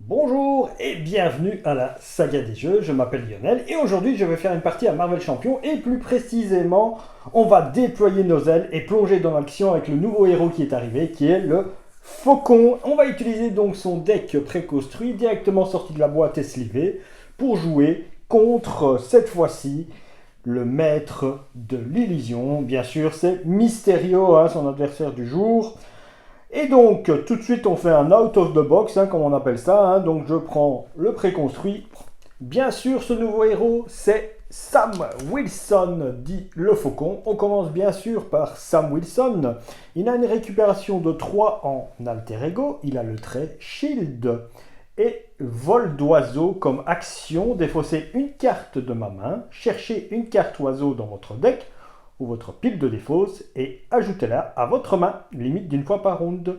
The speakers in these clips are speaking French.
Bonjour et bienvenue à la saga des jeux, je m'appelle Lionel et aujourd'hui je vais faire une partie à Marvel Champion et plus précisément on va déployer nos ailes et plonger dans l'action avec le nouveau héros qui est arrivé qui est le Faucon. On va utiliser donc son deck préconstruit directement sorti de la boîte et slivé pour jouer contre cette fois-ci le maître de l'illusion. Bien sûr c'est Mysterio, son adversaire du jour. Et donc, tout de suite, on fait un out of the box, comme on appelle ça. Donc, je prends le préconstruit. Bien sûr, ce nouveau héros, c'est Sam Wilson, dit le Faucon. On commence bien sûr par Sam Wilson. Il a une récupération de 3 en alter ego. Il a le trait Shield. Et vol d'oiseau comme action. Défausser une carte de ma main. Cherchez une carte oiseau dans votre deck ou votre pile de défausse et ajoutez-la à votre main, limite d'une fois par round.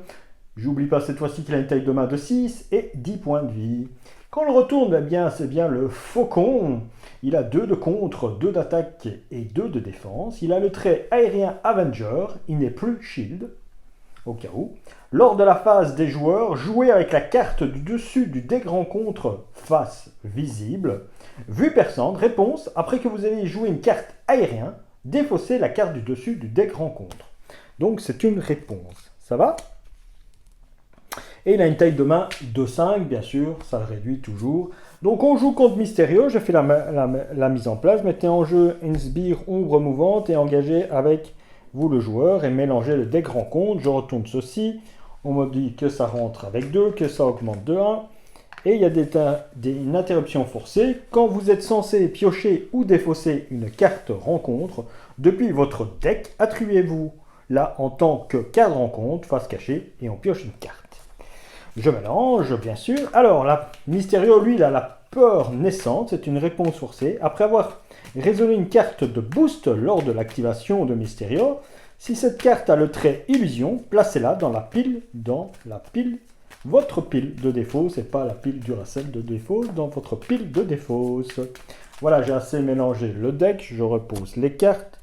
J'oublie pas cette fois-ci qu'il a une taille de main de 6 et 10 points de vie. Quand on le retourne, c'est bien le Faucon. Il a 2 de contre, 2 d'attaque et 2 de défense. Il a le trait aérien Avenger, il n'est plus Shield, au cas où. Lors de la phase des joueurs, jouez avec la carte du dessus du deck rencontre face visible. Vue perçante, réponse, après que vous ayez joué une carte aérien, défausser la carte du dessus du deck rencontre. Donc c'est une réponse. Ça va? Et il a une taille de main de 5, bien sûr, ça le réduit toujours. Donc on joue contre Mysterio, je fais la mise en place. Mettez en jeu une sbire ombre mouvante et engagez avec vous le joueur et mélangez le deck rencontre. Je retourne ceci. On me dit que ça rentre avec 2, que ça augmente de 1. Et il y a une interruption forcée. Quand vous êtes censé piocher ou défausser une carte rencontre, depuis votre deck, attribuez-vous là en tant que carte rencontre, face cachée, et on pioche une carte. Je mélange, bien sûr. Alors, là, Mysterio, lui, il a la peur naissante. C'est une réponse forcée. Après avoir résolu une carte de boost lors de l'activation de Mysterio, si cette carte a le trait illusion, placez-la dans la pile, votre pile de défaut, c'est pas la pile Duracell de défaut, dans votre pile de défaut. Voilà, j'ai assez mélangé le deck, je repose les cartes,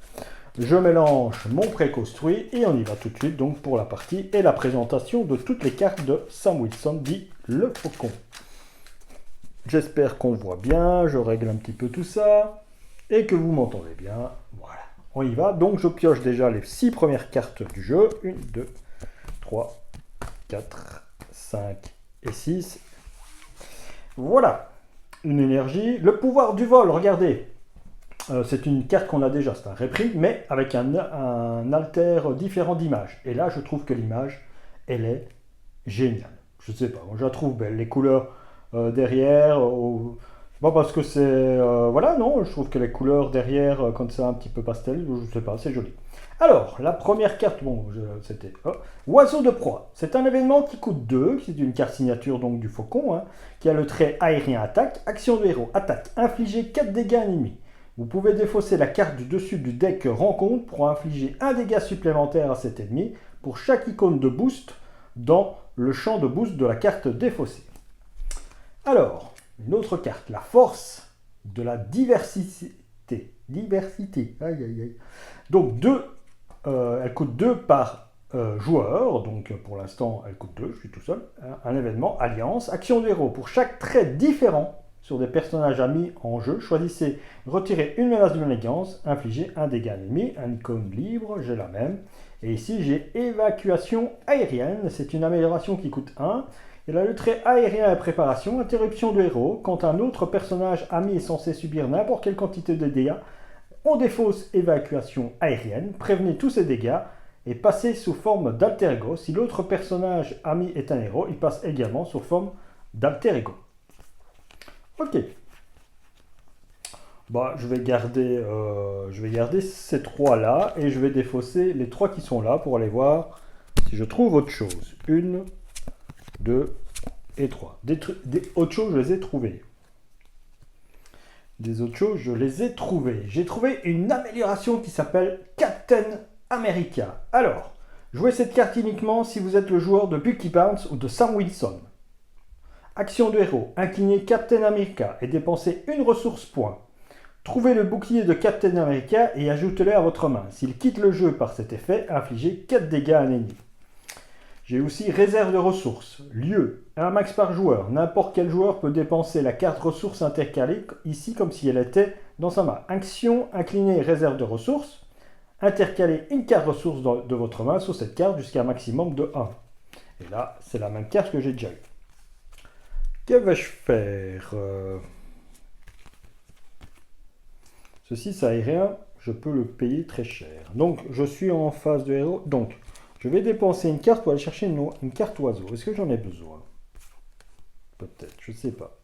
je mélange mon préconstruit et on y va tout de suite donc pour la partie et la présentation de toutes les cartes de Sam Wilson, dit le Faucon. J'espère qu'on voit bien, je règle un petit peu tout ça et que vous m'entendez bien. Voilà, on y va. Donc je pioche déjà les 6 premières cartes du jeu. 1, 2, 3, 4, 5 et 6. Voilà, une énergie. Le pouvoir du vol, regardez. C'est une carte qu'on a déjà, c'est un reprint, mais avec un alter différent d'image. Et là, je trouve que l'image, elle est géniale. Je ne sais pas, moi, je la trouve belle. Les couleurs derrière, pas parce que c'est... voilà, non, je trouve que les couleurs derrière, quand c'est un petit peu pastel, je ne sais pas, c'est joli. Alors, la première carte, c'était Oiseau de proie. C'est un événement qui coûte 2, c'est une carte signature donc du Faucon, qui a le trait aérien attaque, action de héros, attaque, infliger 4 dégâts à l'ennemi. Vous pouvez défausser la carte du dessus du deck rencontre pour infliger 1 dégât supplémentaire à cet ennemi pour chaque icône de boost dans le champ de boost de la carte défaussée. Alors, une autre carte, la force de la diversité. Diversité, aïe aïe aïe. Donc, elle coûte 2 par joueur, donc pour l'instant elle coûte 2, je suis tout seul. Un événement, alliance, action de héros. Pour chaque trait différent sur des personnages amis en jeu, choisissez retirer une menace de manigance, infliger un dégât à l'ennemi, un icône libre, j'ai la même. Et ici j'ai évacuation aérienne, c'est une amélioration qui coûte 1. Il a le trait aérien et préparation, interruption de héros. Quand un autre personnage ami est censé subir n'importe quelle quantité de dégâts, on défausse évacuation aérienne, prévenez tous ces dégâts et passez sous forme d'alter ego. Si l'autre personnage ami est un héros, il passe également sous forme d'alter ego. Ok. Je vais garder ces 3 là et je vais défausser les 3 qui sont là pour aller voir si je trouve autre chose. 1, 2 et 3. Des autres choses, je les ai trouvées. Des autres choses, je les ai trouvées. J'ai trouvé une amélioration qui s'appelle Captain America. Alors, jouez cette carte uniquement si vous êtes le joueur de Bucky Barnes ou de Sam Wilson. Action de héros, inclinez Captain America et dépensez une ressource point. Trouvez le bouclier de Captain America et ajoutez-le à votre main. S'il quitte le jeu par cet effet, infligez 4 dégâts à un ennemi. J'ai aussi réserve de ressources, lieu, un max par joueur. N'importe quel joueur peut dépenser la carte ressources intercalée ici comme si elle était dans sa main. Action, incliner réserve de ressources. Intercaler une carte ressource de votre main sur cette carte jusqu'à un maximum de 1. Et là, c'est la même carte que j'ai déjà eue. Que vais-je faire Ceci, ça aérien, je peux le payer très cher. Donc, je suis en phase de héros. Donc, je vais dépenser une carte pour aller chercher une carte oiseau. Est-ce que j'en ai besoin? Peut-être, je ne sais pas.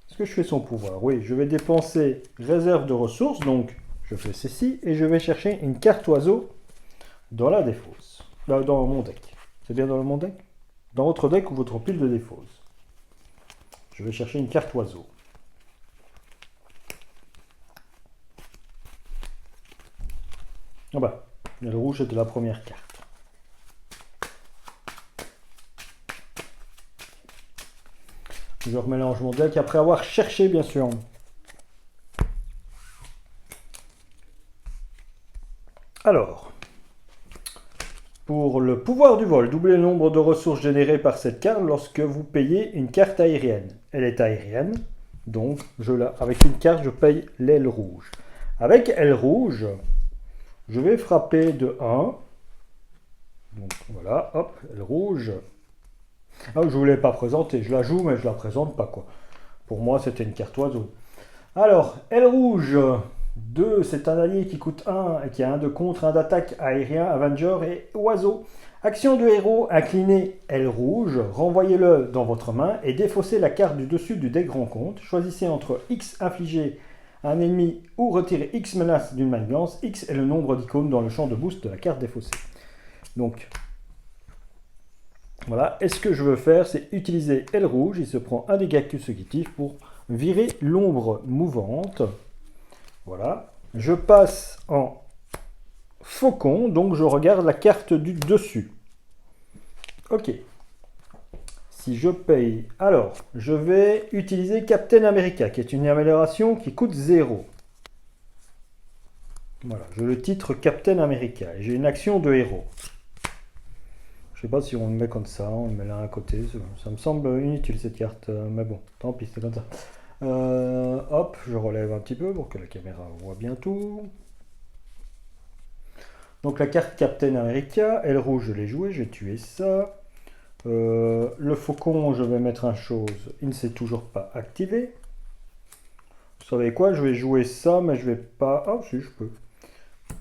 Est-ce que je fais son pouvoir? Oui, je vais dépenser réserve de ressources. Donc, je fais ceci et je vais chercher une carte oiseau dans la défausse. Dans mon deck. C'est bien dans mon deck? Dans votre deck ou votre pile de défausse. Je vais chercher une carte oiseau. Ah bah, le rouge était la première carte. Je remélange mon deck après avoir cherché, bien sûr. Alors, pour le pouvoir du vol, doublez le nombre de ressources générées par cette carte lorsque vous payez une carte aérienne. Elle est aérienne, donc avec une carte, je paye l'aile rouge. Avec aile rouge, je vais frapper de 1. Donc voilà, hop, aile rouge. Ah, je ne voulais pas présenter, je la joue, mais je ne la présente pas, quoi. Pour moi, c'était une carte oiseau. Alors, aile rouge, 2, c'est un allié qui coûte 1 et qui a 1 de contre, 1 d'attaque, aérien, Avenger et oiseau. Action de héros, inclinez aile rouge, renvoyez-le dans votre main et défaussez la carte du dessus du deck rencontre. Choisissez entre X infligé à un ennemi ou retirer X menace d'une main blanche. X est le nombre d'icônes dans le champ de boost de la carte défaussée. Donc, voilà. Et ce que je veux faire, c'est utiliser aile rouge. Il se prend un dégât consécutif pour virer l'ombre mouvante. Voilà. Je passe en faucon, donc je regarde la carte du dessus. Ok. Si je paye, alors je vais utiliser Captain America, qui est une amélioration qui coûte 0. Voilà, je le titre Captain America. Et j'ai une action de héros. Je sais pas si on le met comme ça, on le met là à côté. Ça me semble inutile cette carte, mais bon, tant pis, c'est comme ça. Hop, je relève un petit peu pour que la caméra voit bien tout. Donc la carte Captain America, aile rouge, je l'ai joué, j'ai tué ça. Le faucon, je vais mettre une chose, il ne s'est toujours pas activé. Vous savez quoi, je vais jouer ça, mais je vais pas... Ah si, je peux.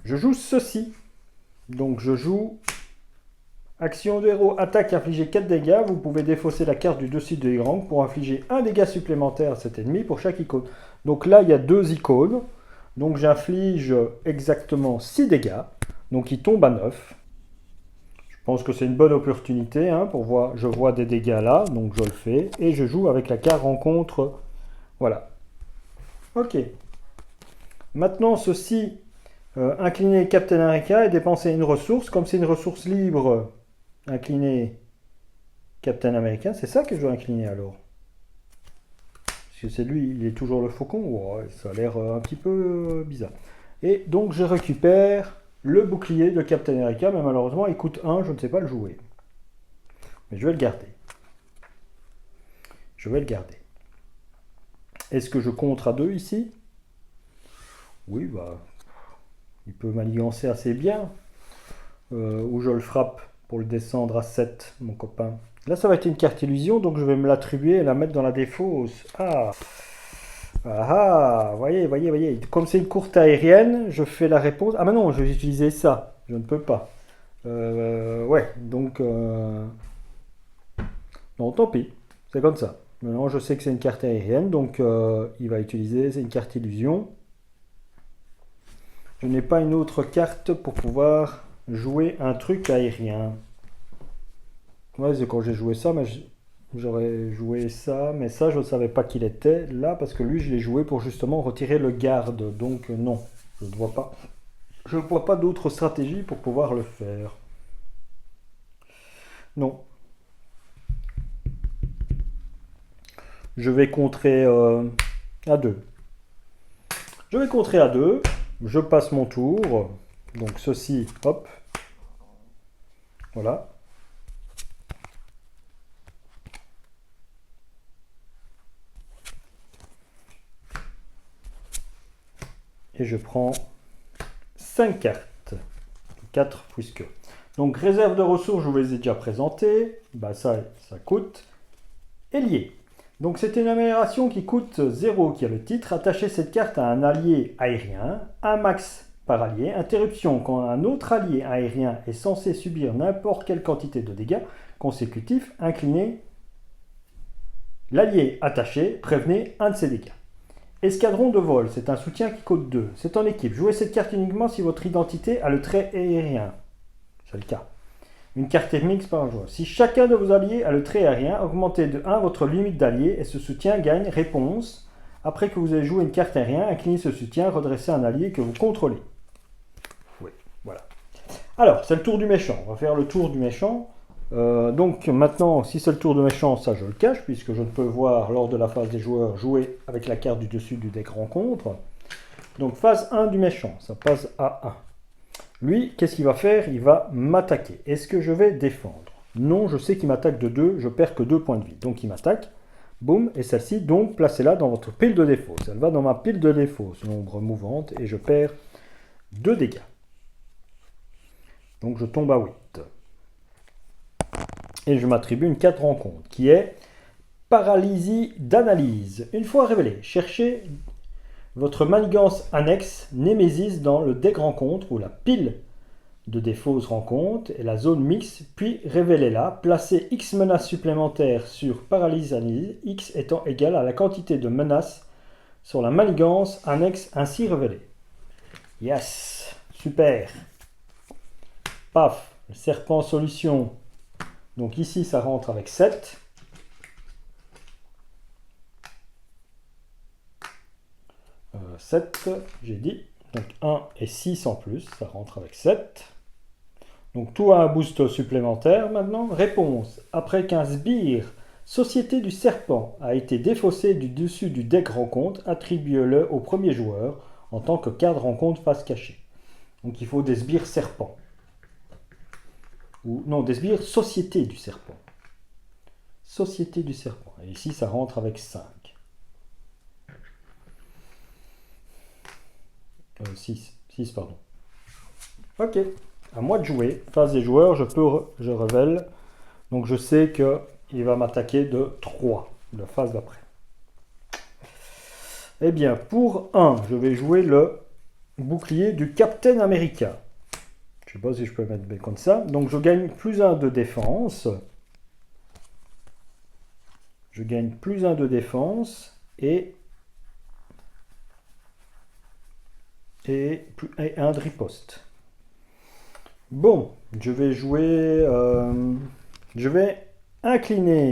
Je joue ceci. Donc je joue... Action de héros, attaque, infliger 4 dégâts. Vous pouvez défausser la carte du dessus de rang pour infliger un dégât supplémentaire à cet ennemi pour chaque icône. Donc là, il y a 2 icônes. Donc j'inflige exactement 6 dégâts. Donc il tombe à 9. Je pense que c'est une bonne opportunité pour voir. Je vois des dégâts là, donc je le fais. Et je joue avec la carte rencontre. Voilà. Ok. Maintenant, ceci, incliner Captain America et dépenser une ressource. Comme c'est une ressource libre, incliner Captain America. C'est ça que je dois incliner alors. Parce que c'est lui, il est toujours le faucon. Ouais, ça a l'air un petit peu bizarre. Et donc je récupère le bouclier de Captain America, mais malheureusement il coûte 1, je ne sais pas le jouer. Mais je vais le garder. Je vais le garder. Est-ce que je contre à 2 ici? Oui, bah, il peut manigancer assez bien. Ou je le frappe pour le descendre à 7, mon copain. Là, ça va être une carte illusion, donc je vais me l'attribuer et la mettre dans la défausse. Ah! Ah, voyez. Comme c'est une courte aérienne, je fais la réponse. Ah, mais non, je vais utiliser ça. Je ne peux pas. Ouais, donc... Non, tant pis. C'est comme ça. Maintenant, je sais que c'est une carte aérienne, donc il va utiliser... C'est une carte illusion. Je n'ai pas une autre carte pour pouvoir jouer un truc aérien. Ouais, c'est quand j'ai joué ça, mais... J'aurais joué ça, mais ça, je ne savais pas qu'il était là, parce que lui, je l'ai joué pour justement retirer le garde. Donc non, je ne vois pas. Je ne vois pas d'autre stratégie pour pouvoir le faire. Non. Je vais contrer à 2. Je vais contrer à 2. Je passe mon tour. Donc ceci, hop. Voilà. et je prends 5 cartes. 4 puisque. Donc réserve de ressources, je vous les ai déjà présentées. Bah, ça coûte. Ailier. Donc c'est une amélioration qui coûte 0 qui a le titre. Attachez cette carte à un allié aérien, un max par allié. Interruption, quand un autre allié aérien est censé subir n'importe quelle quantité de dégâts consécutifs, inclinez l'allié attaché, prévenez un de ses dégâts. Escadron de vol, c'est un soutien qui coûte 2. C'est en équipe. Jouez cette carte uniquement si votre identité a le trait aérien. C'est le cas. Une carte mix par joueur. Si chacun de vos alliés a le trait aérien, augmentez de 1 votre limite d'alliés et ce soutien gagne réponse. Après que vous avez joué une carte aérien, inclinez ce soutien, redressez un allié que vous contrôlez. Oui, voilà. Alors, c'est le tour du méchant. On va faire le tour du méchant. Donc maintenant, si c'est le tour du méchant, ça je le cache, puisque je ne peux voir lors de la phase des joueurs jouer avec la carte du dessus du deck rencontre. Donc phase 1 du méchant, ça passe à 1. Lui, qu'est-ce qu'il va faire? Il va m'attaquer. Est-ce que je vais défendre? Non, je sais qu'il m'attaque de 2, je perds que 2 points de vie. Donc il m'attaque, boum, et celle-ci, donc placez-la dans votre pile de défausse. Elle va dans ma pile de défausse, l'ombre mouvante, et je perds 2 dégâts. Donc je tombe à 8. Et je m'attribue une carte rencontre, qui est paralysie d'analyse. Une fois révélée, cherchez votre manigance annexe Némésis dans le deck rencontre ou la pile de défausse rencontre et la zone mix, puis révélez-la. Placez X menaces supplémentaires sur paralysie d'analyse, X étant égal à la quantité de menaces sur la manigance annexe ainsi révélée. Yes, super. Paf, le serpent solution. Donc ici, ça rentre avec 7. 7, j'ai dit. Donc 1 et 6 en plus, ça rentre avec 7. Donc tout a un boost supplémentaire maintenant. Réponse. Après qu'un sbire Société du Serpent a été défaussé du dessus du deck rencontre, attribuez-le au premier joueur en tant que carte rencontre face cachée. Donc il faut des sbires serpents. Ou non, des sbires Société du Serpent. Société du Serpent. Et ici, ça rentre avec 5. 6, pardon. Ok, à moi de jouer. Phase des joueurs, je révèle. Donc je sais qu'il va m'attaquer de 3, la phase d'après. Eh bien, pour 1, je vais jouer le bouclier du Captain America. Je ne sais pas si je peux mettre comme ça. Donc je gagne plus 1 de défense. Je gagne plus 1 de défense et 1 de riposte. Bon, je vais jouer... je vais incliner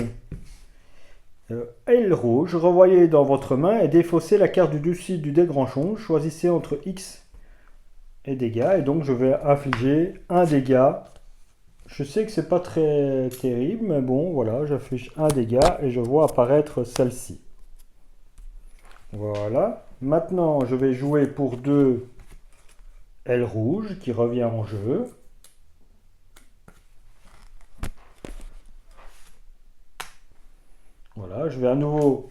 L rouge, revoyez dans votre main et défaussez la carte du dessus du deck rançon. Choisissez entre X et dégâts. Et donc je vais infliger un dégât. Je sais que c'est pas très terrible, mais bon, voilà, j'affiche un dégât et je vois apparaître celle-ci. Voilà. Maintenant, je vais jouer pour 2 L rouge qui revient en jeu. Voilà, je vais à nouveau,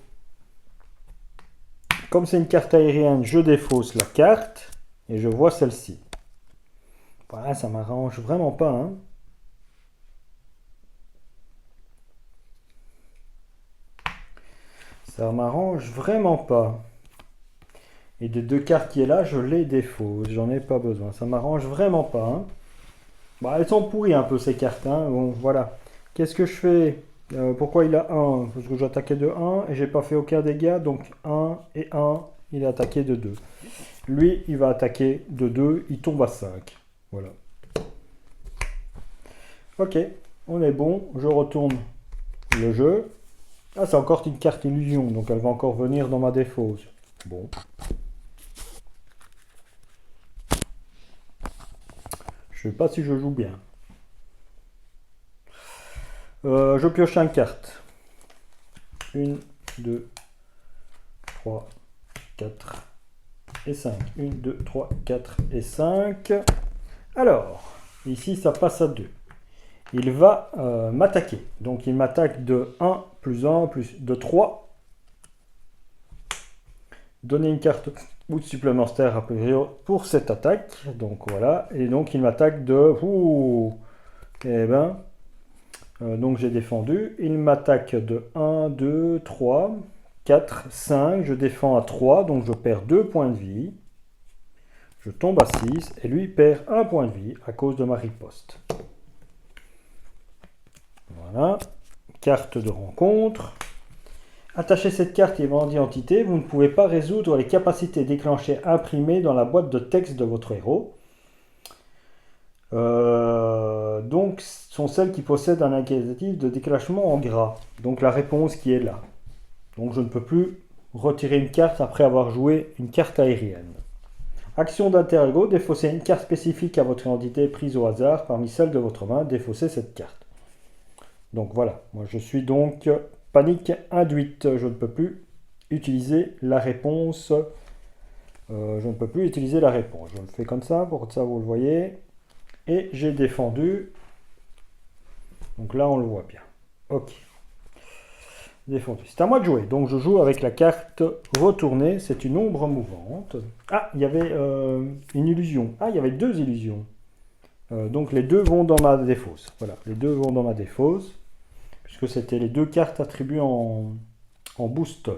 comme c'est une carte aérienne, je défausse la carte et je vois celle-ci. Voilà, ça m'arrange vraiment pas, hein. Ça m'arrange vraiment pas. Et des 2 cartes qui est là, je les défausse. J'en ai pas besoin. Ça m'arrange vraiment pas, hein. Bon, elles sont pourries un peu ces cartes, hein. Bon, voilà. Qu'est-ce que je fais? Pourquoi il a 1? Parce que j'attaquais de 1 et j'ai pas fait aucun dégât. Donc 1 et 1, il a attaqué de 2. Lui, il va attaquer de 2. Il tombe à 5. Voilà. Ok, on est bon. Je retourne le jeu. Ah, c'est encore une carte illusion. Donc elle va encore venir dans ma défausse. Bon. Je sais pas si je joue bien. Je pioche une carte. 1, 2, 3, 4 et 5. 1, 2, 3, 4 et 5. Alors, ici ça passe à 2. Il va m'attaquer. Donc il m'attaque de 1 plus 1 plus de 3. Donnez une carte ou de supplémentaire a priori pour cette attaque. Donc voilà, et donc il m'attaque de... Ouh, eh ben, donc j'ai défendu. Il m'attaque de 1, 2, 3, 4, 5. Je défends à 3, donc je perds 2 points de vie. Je tombe à 6 et lui perd 1 point de vie à cause de ma riposte. Voilà. Carte de rencontre. Attachez cette carte et votre identité. Vous ne pouvez pas résoudre les capacités déclenchées imprimées dans la boîte de texte de votre héros. Donc, sont celles qui possèdent un indicatif de déclenchement en gras. Donc, la réponse qui est là. Donc, je ne peux plus retirer une carte après avoir joué une carte aérienne. Action d'alter ego, défaussez une carte spécifique à votre identité prise au hasard parmi celles de votre main, défaussez cette carte. Donc voilà, moi je suis donc panique induite, je ne peux plus utiliser la réponse. Je ne peux plus utiliser la réponse. Je le fais comme ça, pour que ça vous le voyez. Et j'ai défendu. Donc là on le voit bien. Ok. Défendu. C'est à moi de jouer. Donc je joue avec la carte retournée. C'est une ombre mouvante. Ah, il y avait une illusion. Ah, il y avait 2 illusions. Donc les 2 vont dans ma défausse. Voilà, les 2 vont dans ma défausse. Puisque c'était les 2 cartes attribuées en boost.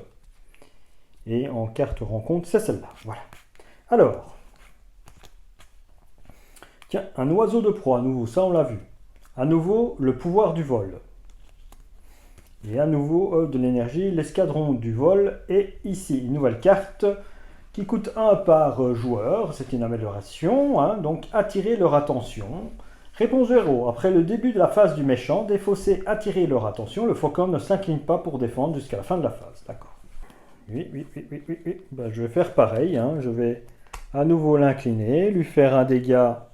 Et en carte rencontre, c'est celle-là. Voilà. Alors. Tiens, un oiseau de proie à nouveau. Ça, on l'a vu. À nouveau, le pouvoir du vol. Et à nouveau, de l'énergie, l'escadron du vol. Et ici, une nouvelle carte qui coûte 1 par joueur. C'est une amélioration. Hein, donc, attirer leur attention. Réponse 0. Après le début de la phase du méchant, défausser, attirer leur attention. Le faucon ne s'incline pas pour défendre jusqu'à la fin de la phase. D'accord. Oui. Ben, je vais faire pareil. Hein. Je vais à nouveau l'incliner, lui faire un dégât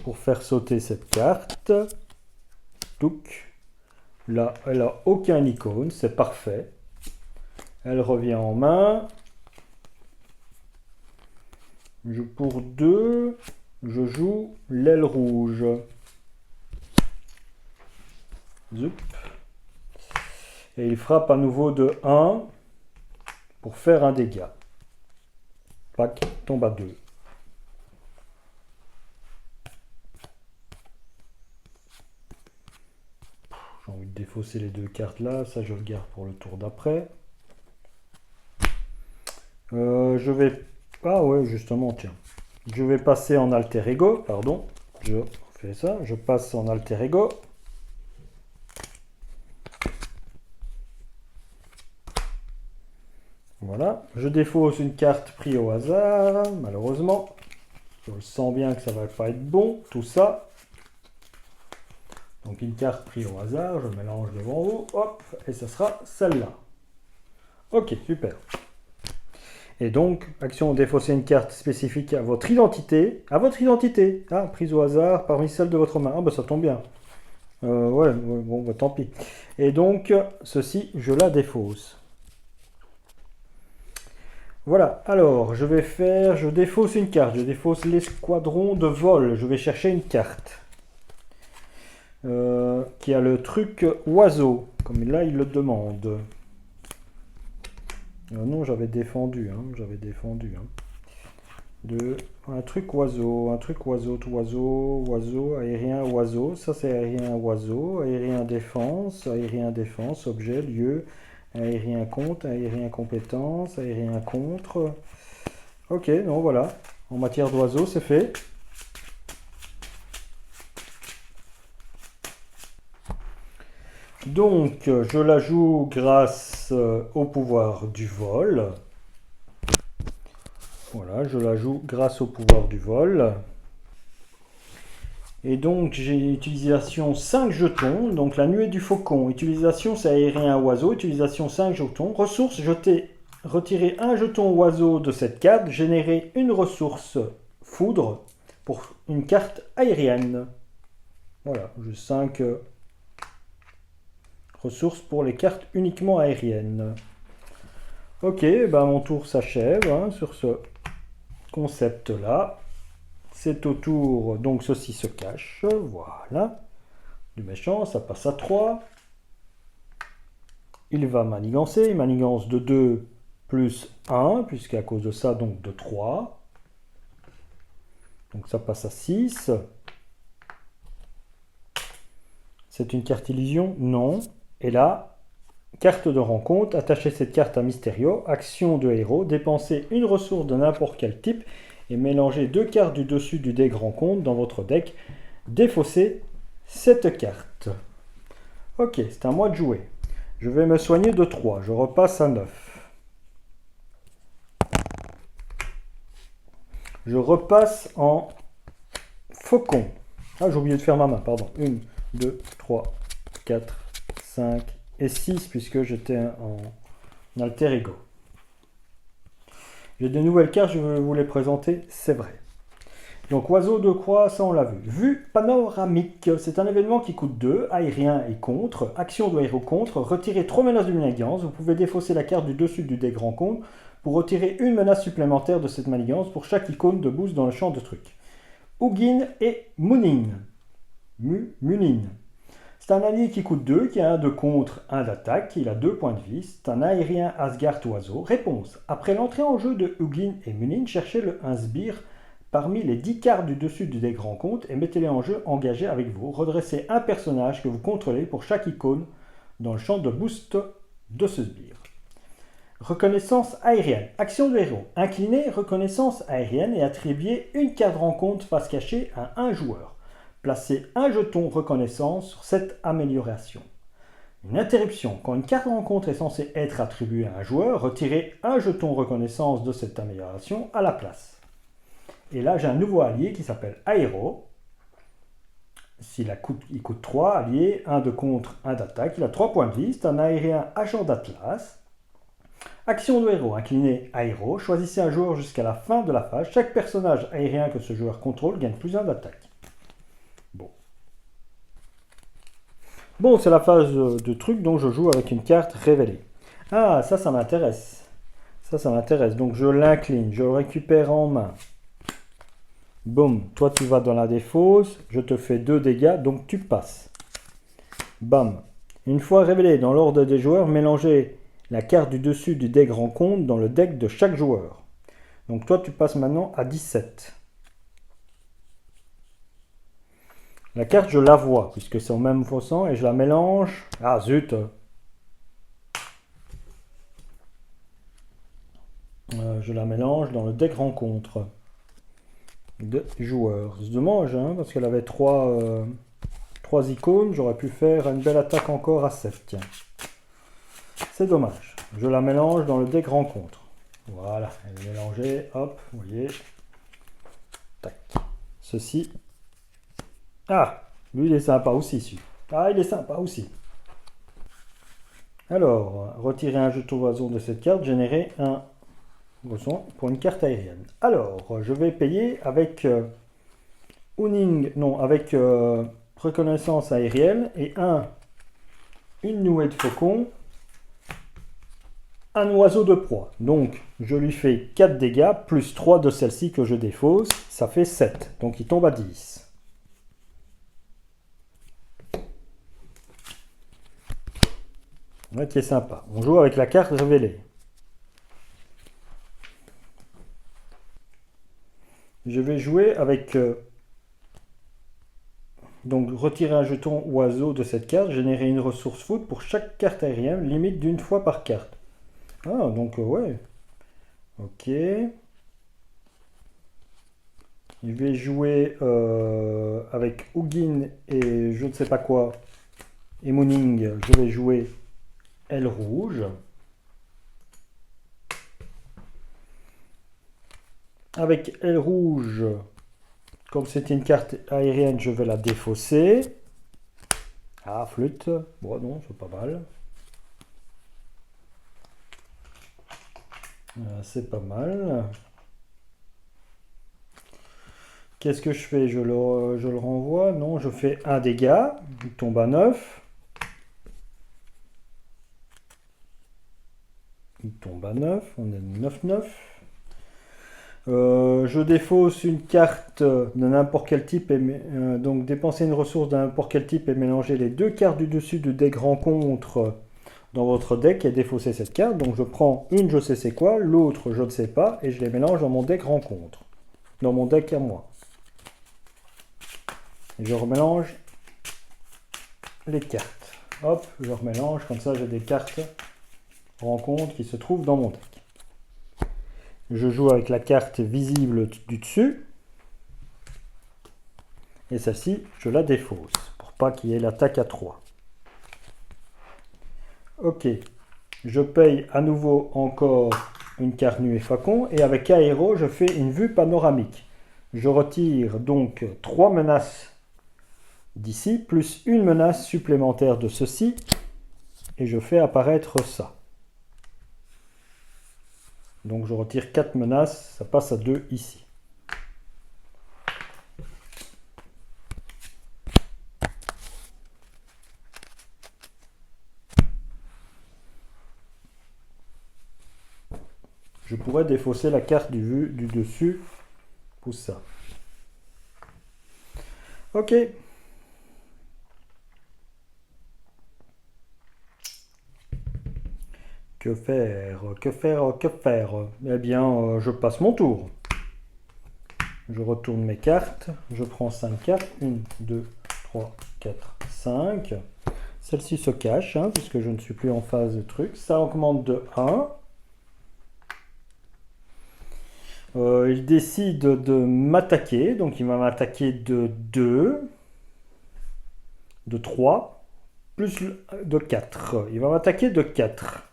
pour faire sauter cette carte. Touc. Là, elle n'a aucun icône, c'est parfait. Elle revient en main. Pour 2, je joue l'aile rouge. Zup. Et il frappe à nouveau de 1 pour faire un dégât. Pac, tombe à 2. J'ai envie de défausser les 2 cartes là, ça je le garde pour le tour d'après. Je vais... Ah ouais, justement, tiens. Je vais passer en alter ego, pardon. Je fais ça, je passe en alter ego. Voilà, je défausse une carte prise au hasard, malheureusement. Je sens bien que ça va pas être bon, tout ça. Donc une carte prise au hasard, je mélange devant vous, hop, et ça sera celle-là. Ok, super. Et donc, action, défausser une carte spécifique à votre identité. À votre identité, ah, prise au hasard parmi celles de votre main. Ah, bah ça tombe bien. Ouais, bon, bah, tant pis. Et donc, ceci, je la défausse. Voilà, alors, je défausse une carte. Je défausse l'escadron de vol. Je vais chercher une carte. Qui a le truc oiseau, comme là il le demande. Non, j'avais défendu, un truc oiseau, tout oiseau, aérien, oiseau, ça c'est aérien, oiseau, aérien, défense, objet, lieu, aérien, compte, aérien, compétence, aérien, contre. Ok, non, voilà, en matière d'oiseau, c'est fait. Donc, je la joue grâce au pouvoir du vol. Voilà, je la joue grâce au pouvoir du vol. Et donc, j'ai utilisation 5 jetons. Donc, la nuée du faucon. Utilisation, c'est aérien oiseau. Utilisation 5 jetons. Ressources, retirer un jeton oiseau de cette carte. Générer une ressource foudre pour une carte aérienne. Voilà, j'ai 5... ressources pour les cartes uniquement aériennes. Ok, ben mon tour s'achève sur ce concept-là. C'est au tour, donc ceci se cache, voilà. Du méchant, ça passe à 3. Il va manigancer, manigance de 2 plus 1, puisqu'à cause de ça, donc de 3. Donc ça passe à 6. C'est une carte illusion? Non. Et là, carte de rencontre, attachez cette carte à Mysterio, action de héros, dépensez une ressource de n'importe quel type et mélangez 2 cartes du dessus du deck rencontre dans votre deck. Défaussez cette carte. Ok, c'est à moi de jouer. Je vais me soigner de 3, je repasse à 9. Je repasse en faucon. Ah, j'ai oublié de faire ma main, pardon. 1, 2, 3, 4, 5 et 6 puisque j'étais en alter ego. J'ai des nouvelles cartes, je vais vous les présenter, c'est vrai. Donc oiseau de croix, ça on l'a vu. Vue panoramique, c'est un événement qui coûte 2, aérien et contre, action de héros contre, retirez 3 menaces de manigance, vous pouvez défausser la carte du dessus du deck rencontre pour retirer une menace supplémentaire de cette manigance pour chaque icône de boost dans le champ de trucs. Ugin et Munin. Munin. C'est un allié qui coûte 2, qui a 1 de contre, 1 d'attaque, il a 2 points de vie, c'est un aérien Asgard oiseau. Réponse. Après l'entrée en jeu de Ugin et Munin, cherchez le 1 sbire parmi les 10 cartes du dessus du deck rencontre et mettez-les en jeu engagés avec vous. Redressez un personnage que vous contrôlez pour chaque icône dans le champ de boost de ce sbire. Reconnaissance aérienne. Action de héros. Inclinez reconnaissance aérienne et attribuez une carte rencontre face cachée à un joueur. Placez un jeton reconnaissance sur cette amélioration. Une interruption. Quand une carte rencontre est censée être attribuée à un joueur, retirez un jeton reconnaissance de cette amélioration à la place. Et là, j'ai un nouveau allié qui s'appelle Aéro. Il coûte 3 alliés, 1 de contre, 1 d'attaque. Il a 3 points de vie. C'est un aérien agent d'Atlas. Action de héros. Inclinez Aéro. Choisissez un joueur jusqu'à la fin de la phase. Chaque personnage aérien que ce joueur contrôle gagne plus 1 d'attaque. Bon, c'est la phase de truc, donc je joue avec une carte révélée. Ah, ça m'intéresse. Ça m'intéresse. Donc je l'incline, je le récupère en main. Boum, toi tu vas dans la défausse, je te fais 2 dégâts, donc tu passes. Bam. Une fois révélé dans l'ordre des joueurs, mélangez la carte du dessus du deck rencontre dans le deck de chaque joueur. Donc toi tu passes maintenant à 17. La carte, je la vois, puisque c'est au même façon, et je la mélange. Ah, zut! Je la mélange dans le deck rencontre de joueurs. C'est dommage, hein, parce qu'elle avait 3 icônes. J'aurais pu faire une belle attaque encore à 7. Tiens. C'est dommage. Je la mélange dans le deck rencontre. Voilà, elle est mélangée. Hop, vous voyez. Tac. Ceci. Ah, lui il est sympa aussi, celui. Ah, il est sympa aussi. Alors, retirer un jeton oiseau de cette carte, générer un boson pour une carte aérienne. Alors, je vais payer avec avec reconnaissance aérienne et une nouée de faucon, un oiseau de proie. Donc, je lui fais 4 dégâts plus 3 de celle-ci que je défausse, ça fait 7. Donc, il tombe à 10. Ouais, qui est sympa. On joue avec la carte révélée. Je vais jouer avec... donc, retirer un jeton oiseau de cette carte, générer une ressource foot pour chaque carte aérienne, limite d'une fois par carte. Ah, donc, ouais. Ok. Je vais jouer avec Ugin et je ne sais pas quoi. Et Mooning, je vais jouer Aile rouge. Avec Aile rouge, comme c'est une carte aérienne, je vais la défausser. Ah, flûte. Bon, non, c'est pas mal. C'est pas mal. Qu'est-ce que je fais? Je le renvoie. Non, je fais un dégât. Il tombe à 9. Il tombe à 9. On est 9-9. Je défausse une carte de n'importe quel type. Donc dépenser une ressource de n'importe quel type et mélanger les 2 cartes du dessus du deck rencontre dans votre deck et défausser cette carte. Donc je prends une, je sais c'est quoi, l'autre, je ne sais pas, et je les mélange dans mon deck rencontre. Dans mon deck à moi. Et je remélange les cartes. Hop, je remélange, comme ça j'ai des cartes rencontre qui se trouvent dans mon deck. Je joue avec la carte visible du dessus. Et celle-ci, je la défausse, pour pas qu'il y ait l'attaque à 3. Ok, je paye à nouveau encore une carte nu et facon, et avec aéro, je fais une vue panoramique. Je retire donc 3 menaces d'ici, plus une menace supplémentaire de ceci, et je fais apparaître ça. Donc je retire 4 menaces, ça passe à 2 ici. Je pourrais défausser la carte du dessus pour ça. Ok. Que faire? Que faire? Que faire? Eh bien, je passe mon tour. Je retourne mes cartes. Je prends 5 cartes. 1, 2, 3, 4, 5. Celle-ci se cache, hein, puisque je ne suis plus en phase de truc. Ça augmente de 1. Il décide de m'attaquer. Donc, il va m'attaquer de 2. De 3. Plus de 4. Il va m'attaquer de 4.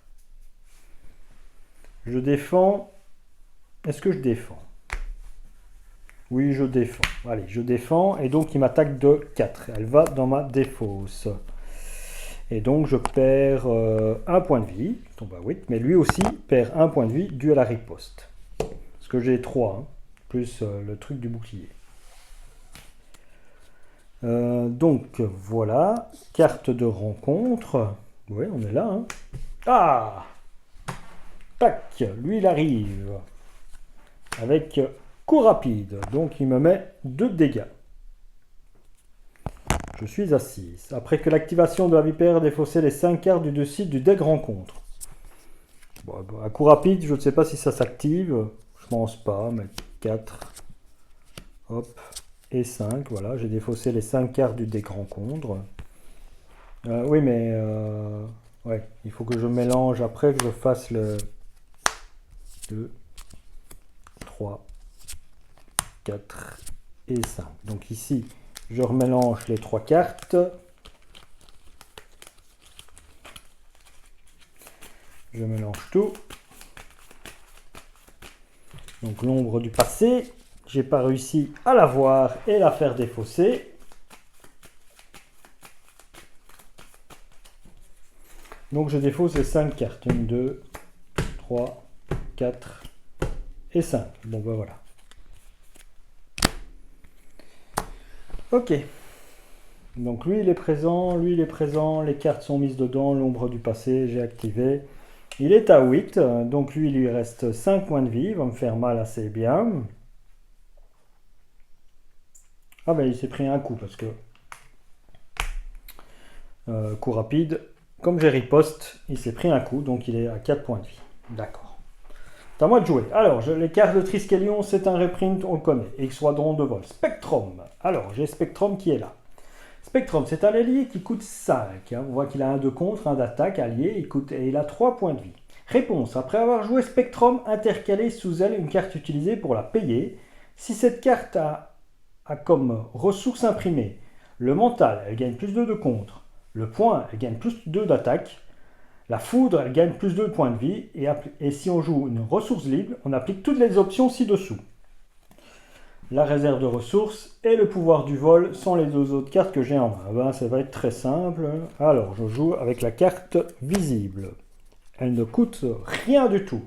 Je défends. Est-ce que je défends? Oui, je défends. Allez, je défends. Et donc, il m'attaque de 4. Elle va dans ma défausse. Et donc, je perds un point de vie. Je tombe à 8. Mais lui aussi perd un point de vie dû à la riposte. Parce que j'ai 3. Hein, plus le truc du bouclier. Donc, voilà. Carte de rencontre. Oui, on est là. Hein. Ah! Tac! Lui, il arrive. Avec coup rapide. Donc, il me met 2 dégâts. Je suis à 6. Après que l'activation de la vipère a défaussé les 5 cartes du dessus du deck rencontre. Bon, à coup rapide, je ne sais pas si ça s'active. Je pense pas, mais 4. Hop. Et 5. Voilà, j'ai défaussé les 5 cartes du deck rencontre. Oui, mais... ouais, il faut que je mélange après que je fasse le... 2, 3, 4 et 5. Donc ici, je remélange les 3 cartes. Je mélange tout. Donc l'ombre du passé, j'ai pas réussi à la voir et la faire défausser. Donc je défausse les 5 cartes. 1, 2, 3, 4 et 5. Bon ben voilà. Ok. Donc lui il est présent, lui il est présent, les cartes sont mises dedans, l'ombre du passé, j'ai activé. Il est à 8, donc lui il lui reste 5 points de vie, il va me faire mal assez bien. Ah ben il s'est pris un coup parce que... coup rapide, comme j'ai riposte, il s'est pris un coup, donc il est à 4 points de vie. D'accord. C'est à moi de jouer. Alors, les cartes de Triskelion, c'est un reprint, on le connaît. Escadron de vol. Spectrum. Alors, j'ai Spectrum qui est là. Spectrum, c'est un allié qui coûte 5. Hein. On voit qu'il a un de contre, un d'attaque, allié, et il a 3 points de vie. Réponse. Après avoir joué Spectrum, intercalez sous elle une carte utilisée pour la payer. Si cette carte a comme ressource imprimée le mental, elle gagne plus 2 de contre. Le point, elle gagne plus 2 d'attaque. La foudre, elle gagne plus 2 de points de vie. Et si on joue une ressource libre, on applique toutes les options ci-dessous. La réserve de ressources et le pouvoir du vol sont les 2 autres cartes que j'ai en main. Ben, ça va être très simple. Alors, je joue avec la carte visible. Elle ne coûte rien du tout.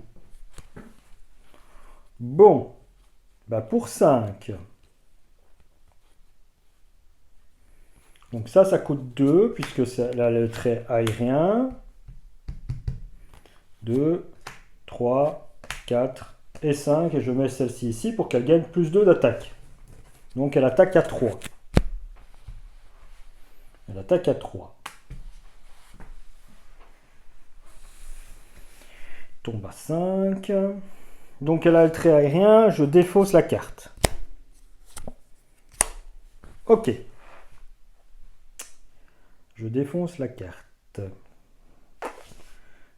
Bon. Ben, pour 5. Donc ça coûte 2, puisque c'est là le trait aérien. 2, 3, 4 et 5. Et je mets celle-ci ici pour qu'elle gagne plus 2 d'attaque. Donc elle attaque à 3. Elle attaque à 3. Tombe à 5. Donc elle a le trait aérien, je défausse la carte. Ok. Je défonce la carte.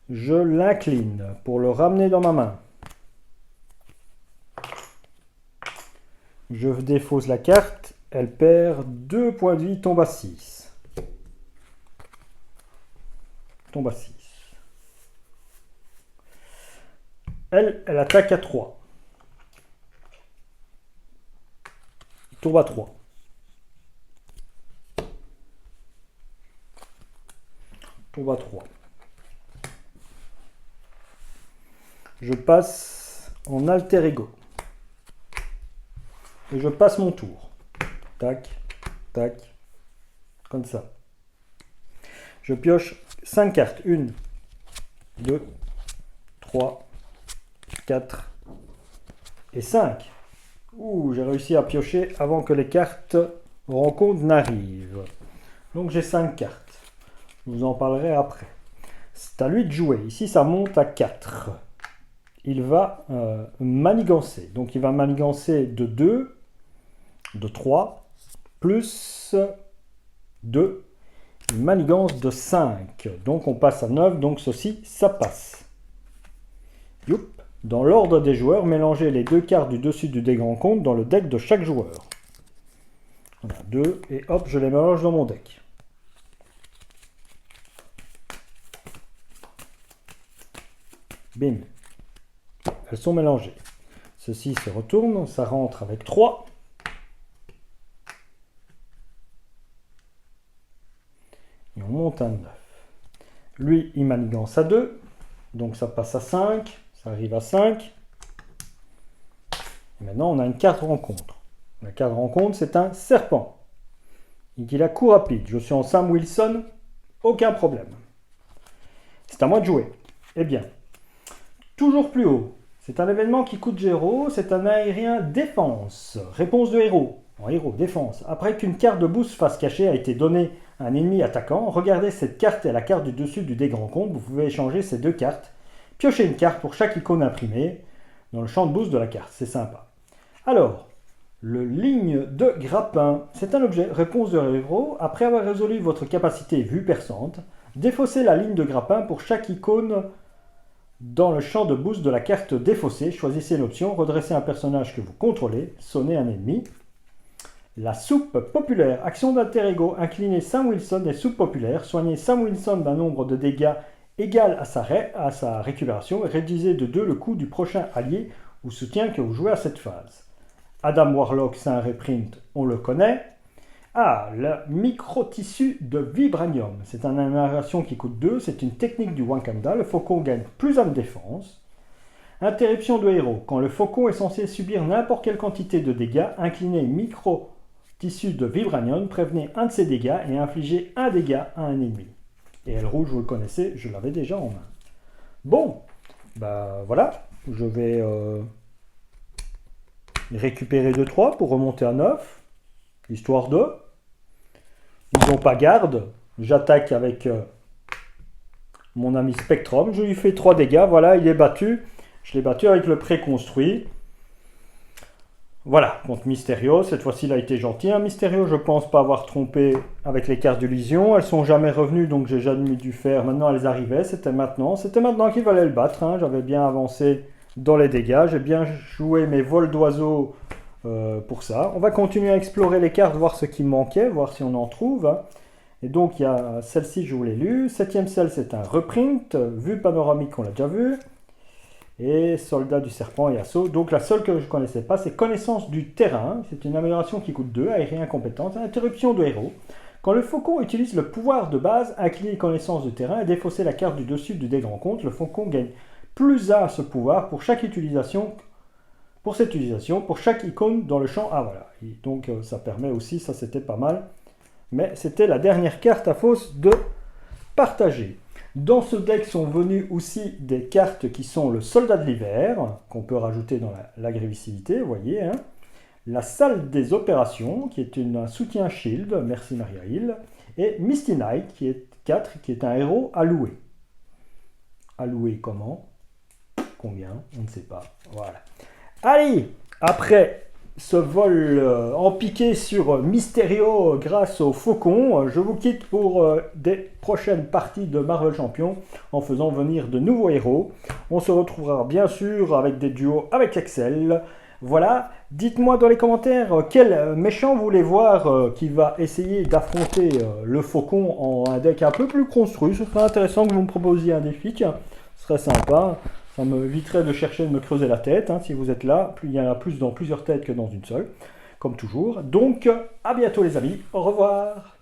Je l'incline pour le ramener dans ma main. Je défausse la carte, elle perd 2 points de vie, tombe à 6. Tombe à 6. Elle attaque à 3. Tombe à 3. Tombe à 3. Je passe en alter ego. Et je passe mon tour. Tac, tac, comme ça. Je pioche 5 cartes. 1, 2, 3, 4 et 5. Ouh, j'ai réussi à piocher avant que les cartes rencontres n'arrivent. Donc j'ai 5 cartes. Je vous en parlerai après. C'est à lui de jouer. Ici, ça monte à 4. Il va manigancer. Donc il va manigancer de 2, de 3, plus 2. Il manigance de 5. Donc on passe à 9. Donc ceci, ça passe. Youp. Dans l'ordre des joueurs, mélangez les 2 cartes du dessus du dé grand compte dans le deck de chaque joueur. Voilà, 2 et hop, je les mélange dans mon deck. Bim. Elles sont mélangées. Ceci se retourne, ça rentre avec 3. Et on monte à 9. Lui, il manigance à 2. Donc ça passe à 5. Ça arrive à 5. Et maintenant, on a une carte rencontre. La carte rencontre, c'est un serpent. Et qu'il a coup rapide. Je suis en Sam Wilson, aucun problème. C'est à moi de jouer. Eh bien, toujours plus haut. C'est un événement qui coûte 0. C'est un aérien défense. Réponse de héros. En héros, défense. Après qu'une carte de boost face cachée a été donnée à un ennemi attaquant, regardez cette carte et la carte du dessus du dé grand compte. Vous pouvez échanger ces 2 cartes. Piochez une carte pour chaque icône imprimée dans le champ de boost de la carte. C'est sympa. Alors, le ligne de grappin. C'est un objet. Réponse de héros. Après avoir résolu votre capacité vue perçante, défaussez la ligne de grappin pour chaque icône dans le champ de boost de la carte défaussée. Choisissez l'option. Redressez un personnage que vous contrôlez. Sonnez un ennemi. La soupe populaire. Action d'alter ego. Inclinez Sam Wilson et soupe populaire. Soignez Sam Wilson d'un nombre de dégâts égal à sa récupération et réduisez de 2 le coût du prochain allié ou soutien que vous jouez à cette phase. Adam Warlock, c'est un reprint, on le connaît. Ah, le micro-tissu de vibranium. C'est une amélioration qui coûte 2. C'est une technique du Wakanda. Le faucon gagne plus 1 de défense. Interruption de héros. Quand le faucon est censé subir n'importe quelle quantité de dégâts, inclinez micro-tissu de vibranium, prévenez un de ses dégâts et infligez un dégât à un ennemi. Et elle rouge, vous le connaissez, je l'avais déjà en main. Bon, bah voilà, je vais récupérer 2-3 pour remonter à 9, histoire de. Ils n'ont pas garde, j'attaque avec mon ami Spectrum, je lui fais 3 dégâts, voilà, il est battu. Je l'ai battu avec le préconstruit. Voilà, contre Mysterio, cette fois-ci il a été gentil. Hein, Mysterio, je pense pas avoir trompé avec les cartes d'illusion. Elles sont jamais revenues, donc j'ai jamais dû faire. Maintenant elles arrivaient, c'était maintenant qu'il fallait le battre. Hein. J'avais bien avancé dans les dégâts, j'ai bien joué mes vols d'oiseaux pour ça. On va continuer à explorer les cartes, voir ce qui manquait, voir si on en trouve. Hein. Et donc il y a celle-ci, je vous l'ai lue. 7e celle, c'est un reprint. Vue panoramique, on l'a déjà vu. Et soldat du serpent et assaut. Donc la seule que je ne connaissais pas, c'est connaissance du terrain. C'est une amélioration qui coûte 2, aérien compétence. Interruption de héros. Quand le faucon utilise le pouvoir de base, incliner connaissance de terrain et défausser la carte du dessus du dé de rencontre, le faucon gagne plus 1 à ce pouvoir pour chaque utilisation. Pour cette utilisation, pour chaque icône dans le champ. Ah voilà. Et donc ça permet aussi, ça c'était pas mal. Mais c'était la dernière carte à fausse de partager. Dans ce deck sont venues aussi des cartes qui sont le soldat de l'hiver, qu'on peut rajouter dans l'agressivité, vous voyez. Hein. La salle des opérations, qui est un soutien shield, merci Maria Hill. Et Misty Knight, qui est 4, qui est un héros alloué. Alloué comment? Combien? On ne sait pas. Voilà. Allez, après ce vol en piqué sur Mysterio grâce au Faucon, je vous quitte pour des prochaines parties de Marvel Champion en faisant venir de nouveaux héros. On se retrouvera bien sûr avec des duos avec Excel. Voilà, dites-moi dans les commentaires quel méchant vous voulez voir qui va essayer d'affronter le Faucon en un deck un peu plus construit. Ce serait intéressant que vous me proposiez un défi, tiens, ce serait sympa. Ça me éviterait de chercher de me creuser la tête, hein, si vous êtes là. Il y en a plus dans plusieurs têtes que dans une seule, comme toujours. Donc, à bientôt les amis, au revoir.